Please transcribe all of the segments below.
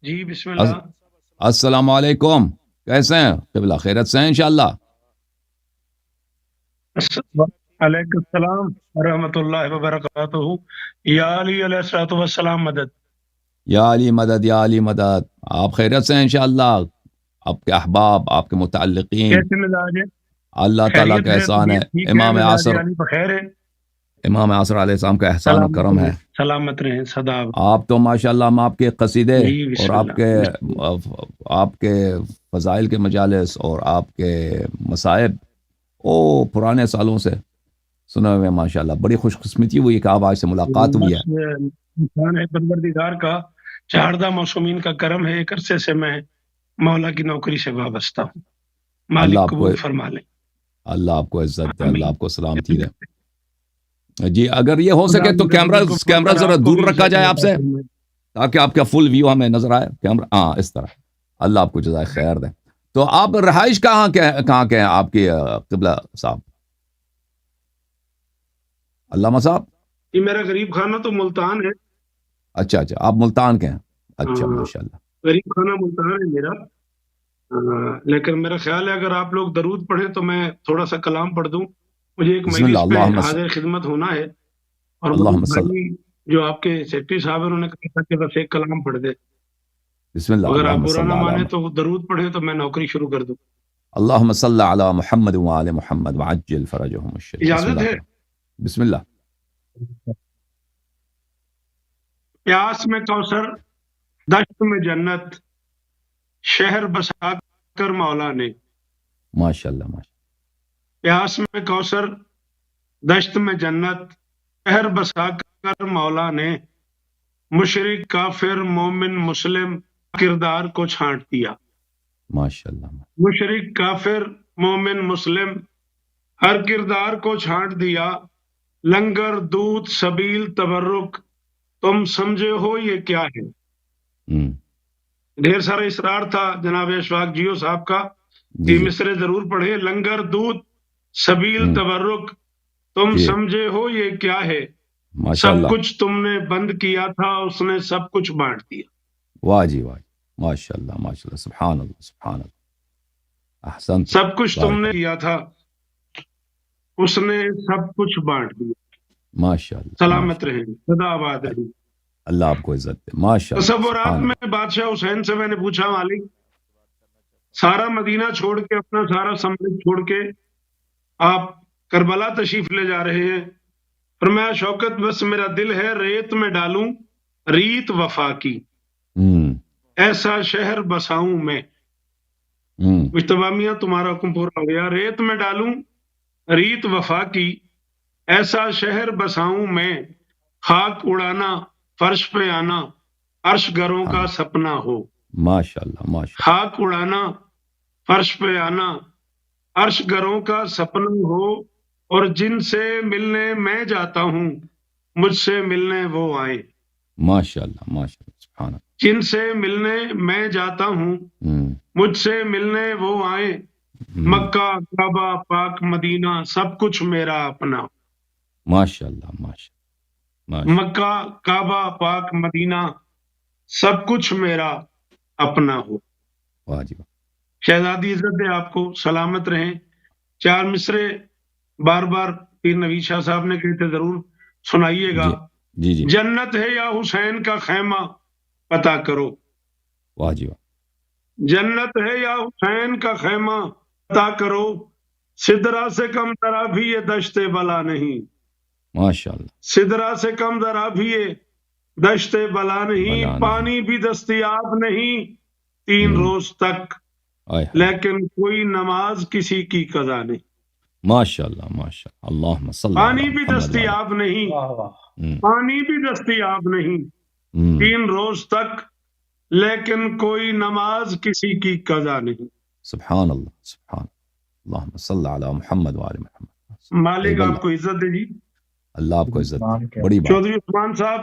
جی بسم الس- اللہ. السلام علیکم، کیسے ہیں؟ قبلہ خیرت سے ہیں انشاءاللہ؟ علیکم السلام ورحمۃ اللہ وبرکاتہ. یا علی علیہ الصلوۃ والسلام مدد. یا علی مدد، یا علی مدد. آپ خیرت سے ہیں انشاءاللہ؟ آپ کے احباب، آپ کے متعلقین، کیسے مزاج ہے؟ اللہ تعالیٰ کا خیریت ہے؟ احسان ہے. طبیعت ٹھیک ہے؟ امام مزاج عصر، علی بخیر ہے؟ امام عصر علیہ السلام کا احسان و سلامت کرم ہے. رہیں، سلامت رہیں سدا. آپ تو ماشاءاللہ ہم آپ کے قصیدے جی اور بسم اللہ بسم اللہ. آپ کے فضائل کے مجالس اور آپ کے مصائب پرانے سالوں سے سنے ہوئے ہیں ماشاءاللہ. بڑی خوش قسمتی ہوئی کہ آپ آج سے ملاقات ہوئی ہے. بس انسان ہے پروردگار کا، چہاردہ موسمین کا کرم ہے. ایک عرصے سے میں مولا کی نوکری سے وابستہ ہوں. اللہ مالک آپ کو قبول فرما لیں. اللہ آپ کو عزت دے، اللہ آمین. آپ کو سلامتی دے. جی اگر یہ ہو خدا سکے تو میرے بزرگوں کو کیمرہ ذرا آپ کو دور بھی رکھا عزت جائے آپ عطا سے فرمائے. تاکہ آپ کا فل ویو ہمیں نظر آئے. کیمرہ ہاں اس طرح. اللہ آپ کو جزائے خیر دے. تو آپ رہائش کہاں کے ہیں آپ کی قبلہ صاحب؟ علامہ صاحب. یہ میرا غریب خانہ تو ملتان ہے. اچھا آپ ملتان کے ہیں. اچھا ہاں، ماشاءاللہ. غریب خانہ ملتان ہے میرا. لیکن میرا خیال ہے اگر آپ لوگ درود پڑھیں تو میں تھوڑا سا کلام پڑھ دوں. مجھے ایک بسم اللہ. مجلس پہ حاضر خدمت ہونا ہے اور مجھے اللہم صل بھائی جو آپ کے سیکرٹری صاحب ہیں انہوں نے کہا تھا کہ بس ایک کلام پڑھ دے. بسم اللہ. اگر آپ اللہم برا صل نہ علی مانیں تو درود پڑھیں تو میں نوکری شروع کر دوں. اللہم صل علی محمد وآل محمد وعجل فرجهم الشریف. بسم اجازت اللہ ہے؟ کریں. بسم اللہ. پیاس میں کوثر، دشت میں جنت، شہر بسا کر مولا نے. ماشاءاللہ ماشاءاللہ. پیاس میں کوثر، دشت میں جنت، شہر بسا کر مولا نے. مشرک کافر مومن مسلم کردار کو چھانٹ دیا. ماشاءاللہ. مشرک کافر مومن مسلم ہر کردار کو چھانٹ دیا. لنگر دودھ سبیل تبرک تم سمجھے ہو یہ کیا ہے. ڈھیر سارا اصرار تھا جناب اشفاق جیو صاحب کا کہ مصرے ضرور پڑھے. لنگر دودھ سبیل تبرک تم سمجھے ہو یہ کیا ہے. سب کچھ تم نے بند کیا تھا اس نے سب کچھ بانٹ دیا. واہ جی واہ. ماشاءاللہ ماشاءاللہ. سبحان اللہ سبحان اللہ. احسنت. سب کچھ تم نے کیا تھا اس نے سب کچھ بانٹ دیا. ماشاءاللہ. سلامت رہیں، سدا آباد رہیں. اللہ آپ کو عزت دے. ماشاءاللہ. تصورات میں بادشاہ حسین سے میں نے پوچھا مالک سارا مدینہ چھوڑ کے اپنا سارا سمرد چھوڑ کے آپ کربلا تشریف لے جا رہے ہیں. فرمایا شوکت بس میرا دل ہے ریت میں ڈالوں ریت وفا کی. ایسا شہر بساؤں میں. مجتبامیہ تمہارا حکم پورا ہو گیا. ریت میں ڈالوں ریت وفا کی ایسا شہر بساؤں میں. خاک اڑانا فرش پہ آنا عرش گروں کا سپنا ہو. ماشاءاللہ ماشاءاللہ. خاک اڑانا فرش پہ آنا عرش گروں کا سپنا ہو. اور جن سے ملنے میں جاتا ہوں مجھ سے ملنے وہ آئے. ماشاءاللہ ماشاءاللہ. سبحان اللہ. جن سے ملنے میں جاتا ہوں مجھ سے ملنے وہ آئے. مکہ کعبہ پاک مدینہ سب کچھ میرا اپنا. ماشاءاللہ ماشاءاللہ. مکہ کعبہ پاک مدینہ سب کچھ میرا اپنا ہو. واجب. شہزادی عزت دے آپ کو. سلامت رہیں. 4 مصرے بار بار پیر نوید شاہ صاحب نے کہتے ضرور سنائیے گا. جی جی. جنت ہے یا حسین کا خیمہ پتا کرو. واجب. جنت ہے یا حسین کا خیمہ پتا کرو. سدرا سے کم ذرا بھی یہ دشت بلا نہیں. ماشاءاللہ. سدرا سے کم ذرا بھی یہ دشت بلا نہیں. پانی بھی دستیاب نہیں 3 روز تک لیکن کوئی نماز کسی کی قضا نہیں. ماشاءاللہ ماشاءاللہ. اللہم صل علی پانی بھی محمد. دستیاب نہیں. پانی بھی دستیاب نہیں 3 روز تک لیکن کوئی نماز کسی کی قضا نہیں. سبحان اللہ سبحان اللہ. اللہم صل علی محمد وآل محمد. مالک آپ کو عزت دے جی. اللہ آپ کو عزت دے. بڑی بات. چودھری عثمان صاحب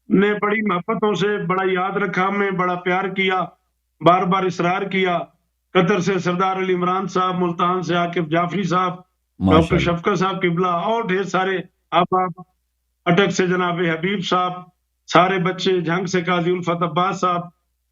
نے بڑی محبتوں سے بڑا یاد رکھا ہمیں بڑا پیار کیا بار بار اصرار کیا. قطر سے سردار علی عمران صاحب، ملتان سے عاقب جعفری صاحب، ڈاکٹر شفقت صاحب قبلہ اور ڈھیر سارے آپ اٹک سے جناب حبیب صاحب، سارے بچے جھنگ سے قاضی الفت عباس صاحب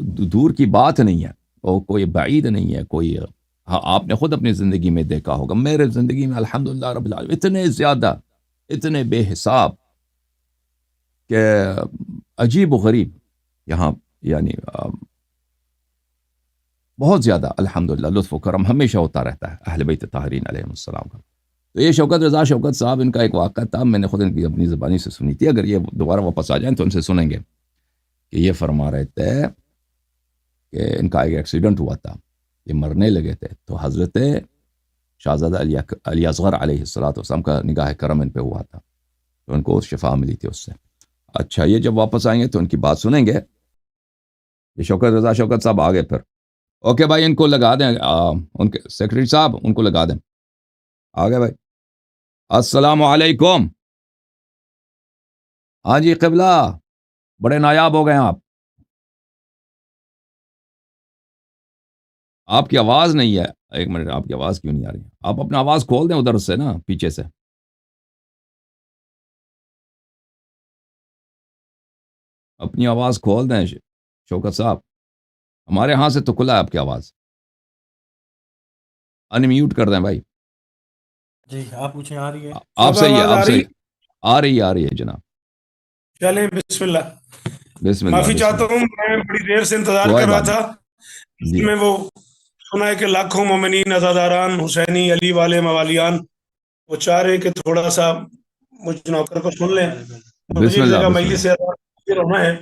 دور کی بات نہیں ہے، اور کوئی بعید نہیں ہے، کوئی ہاں آپ نے خود اپنی زندگی میں دیکھا ہوگا، میرے زندگی میں الحمدللہ رب العالمین اتنے زیادہ، اتنے بے حساب کہ عجیب و غریب یہاں، یعنی بہت زیادہ الحمدللہ لطف و کرم ہمیشہ ہوتا رہتا ہے اہل بیت طاہرین علیہ السلام کا۔ تو یہ شوکت رضا شوکت صاحب، ان کا ایک واقعہ تھا، میں نے خود ان کی اپنی زبانی سے سنی تھی، اگر یہ دوبارہ واپس آ جائیں تو ان سے سنیں گے کہ یہ فرما رہے تھے کہ ان کا ایک ایکسیڈنٹ ہوا تھا، یہ مرنے لگے تھے، تو حضرت شہزادہ علی اصغر علیہ السلام کا نگاہ کرم ان پہ ہوا تھا، تو ان کو شفا ملی تھی اس سے۔ اچھا، یہ جب واپس آئیں گے تو ان کی بات سنیں گے۔ یہ شوکت رضا شوکت صاحب آگے پھر، اوکے بھائی، ان کو لگا دیں، ان کے سیکرٹری صاحب ان کو لگا دیں، آگے بھائی۔ السلام علیکم۔ ہاں جی قبلہ، بڑے نایاب ہو گئے آپ، آپ کی آواز نہیں ہے، ایک منٹ، آپ کی آواز کیوں نہیں آ رہی؟ آپ اپنا آواز کھول دیں ادھر سے نا، پیچھے سے، اپنی آواز کھول دیں شوکت صاحب، ہمارے ہاں سے تو کھلا ہے آپ کی آواز، انمیوٹ کر دیں بھائی۔ جی آپ پوچھیں، آ رہی ہے؟ آپ صحیح ہے، آپ صحیح، آ رہی ہے جناب، چلیں بسم اللہ۔ بسم اللہ، معافی بسم چاہتا اللہ، ہوں، میں بڑی دیر سے انتظار کوئی کر رہا بات تھا، نہیں جی، میں وہ سنا ہے کہ لاکھوں مومنین عزاداران حسینی علی والے موالیان وہ چاہ رہے کہ تھوڑا سا مجھ نوکر کو سن لیں، مجھے بسم ایک اللہ، جگہ بسم مجلس اللہ، سے ہونا ہے،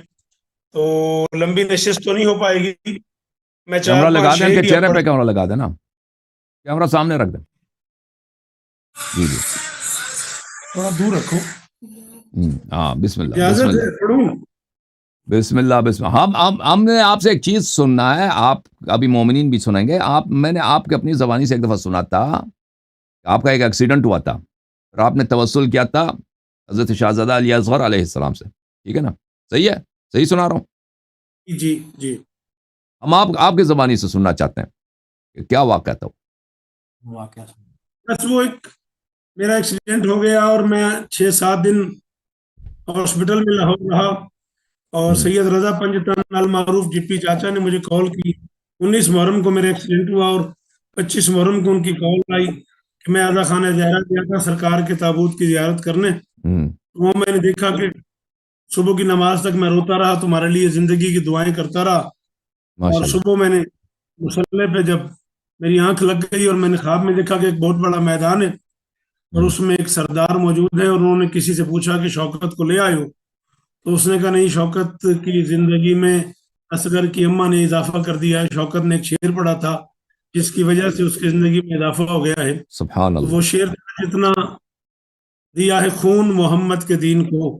تو لمبی نشست تو نہیں ہو پائے گی، میں کیمرہ 4-5 لگا دیں، ان کے شعر یا چہرے پڑھ، پہ کیمرہ لگا دیں نا، کیمرہ سامنے رکھ دیں، جی جی، تھوڑا دور رکھو، ہاں، بسم اللہ، بسم اجازت اللہ، ہے پڑھوں؟ بسم اللہ، بسم اللہ۔ ہم نے آپ سے ایک چیز سننا ہے، آپ ابھی مومنین بھی سنیں گے، میں نے آپ کے اپنی زبانی سے ایک دفعہ سنا تھا، آپ کا ایک ایکسیڈنٹ ہوا تھا اور آپ نے توسل کیا تھا حضرت شہزادہ علی اصغر علیہ السلام سے، ٹھیک ہے نا؟ صحیح ہے، صحیح سنا رہا ہوں؟ جی جی، ہم آپ کی زبانی سے سننا چاہتے ہیں کہ کیا واقعہ تھا؟ بس وہ ایک میرا ایکسیڈنٹ ہو گیا اور میں 6-7 دن ہاسپٹل میں لاہور رہا، اور سید رضا پنجتن المعروف جی پی چاچا نے مجھے کال کی، 19 محرم کو میرا ایکسیڈنٹ ہوا اور 25 محرم کو ان کی کال آئی کہ میں آزا خانہ زہرا گیا تھا سرکار کے تابوت کی زیارت کرنے، وہ میں نے دیکھا کہ صبح کی نماز تک میں روتا رہا، تمہارے لیے زندگی کی دعائیں کرتا رہا، اور ماشاء اللہ، صبح میں نے مصلے پہ جب میری آنکھ لگ گئی اور میں نے خواب میں دیکھا کہ ایک بہت بڑا میدان ہے اور اس میں ایک سردار موجود ہے، اور انہوں نے کسی سے پوچھا کہ شوکت کو لے آئے ہو، تو اس نے کہا نہیں، شوکت کی زندگی میں اصغر کی اماں نے اضافہ کر دیا ہے، شوکت نے ایک شعر پڑھا تھا جس کی وجہ سے اس کی زندگی میں اضافہ ہو گیا ہے، سبحان تو اللہ، وہ شعر جتنا دیا ہے خون محمد کے دین کو،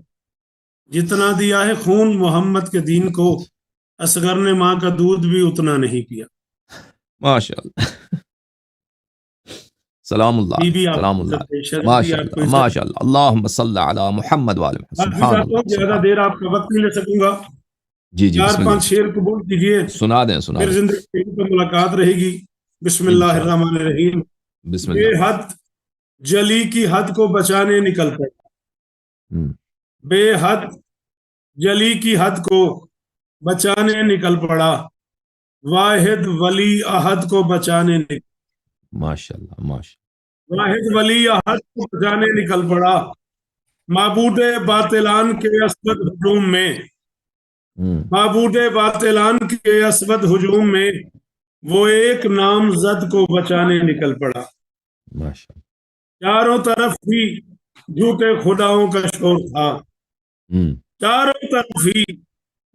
جتنا دیا ہے خون محمد کے دین کو، اصغر نے ماں کا دودھ بھی اتنا نہیں پیا۔ ماشاء اللہ، سلام اللہ بی علیہ، بی آپ سلام کو اللہ عزت علیہ، ہے، شرف دی ماشاء آپ کو اللہ، عزت۔ ماشاء اللہ، اللہم صلی علی محمد وعلی محمد، معافی سبحان چاہتا اللہ، ہوں، زیادہ سبحان، دیر آپ کا وقت نہیں لے سکوں گا، جی جی، بسم 4-5 اللہ، شعر قبول کیجیے، سنا دیں، سنا پھر دیں، زندگی میں ملاقات رہے گی۔ بسم اللہ انشاءاللہ، الرحمن الرحیم۔ بسم بے اللہ، حد جلی کی حد کو بچانے نکل پڑا، ہم، بے حد جلی کی حد کو بچانے نکل پڑا، واحد ولی احد کو بچانے نکل، ماشاء اللہ، ماشاء واحد ولی احد کو بچانے نکل پڑا، معبود باطلان کے اسود ہجوم میں، اللہ، معبود باطلان کے اسود ہجوم میں وہ ایک نامزد کو بچانے نکل پڑا، ماشاء اللہ، چاروں طرف ہی جھوٹے خداؤں کا شور تھا، ہم، چاروں طرف ہی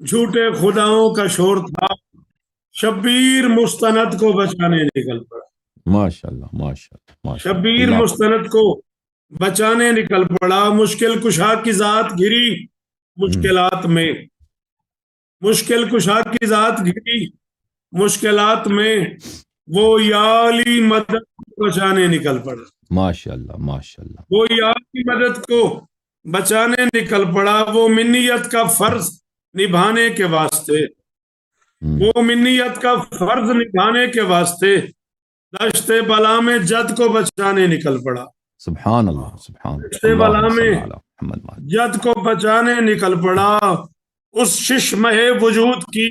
جھوٹے خداؤں کا شور تھا، شبیر مستند کو بچانے نکل پڑا، ماشاء اللہ، ماشاء اللہ، ماشاء اللہ، شبیر اللہ مستند کو بچانے نکل پڑا، مشکل کشا کی ذات گھری مشکلات میں، مشکل کشا کی ذات گھری مشکلات میں، وہ یالی مدد کو بچانے نکل پڑا، ماشاء اللہ، ماشاء اللہ، وہ یالی مدد کو بچانے نکل پڑا، وہ منیت کا فرض نبھانے کے واسطے، ہم، وہ منیت کا فرض نبھانے کے واسطے دشت بلا میں جد کو بچانے نکل پڑا، سبحان اللہ، سبحان اللہ، دشت بلا اللہم میں صلی علی محمد وعلی، جد کو بچانے نکل پڑا، اس ششمہ وجود کی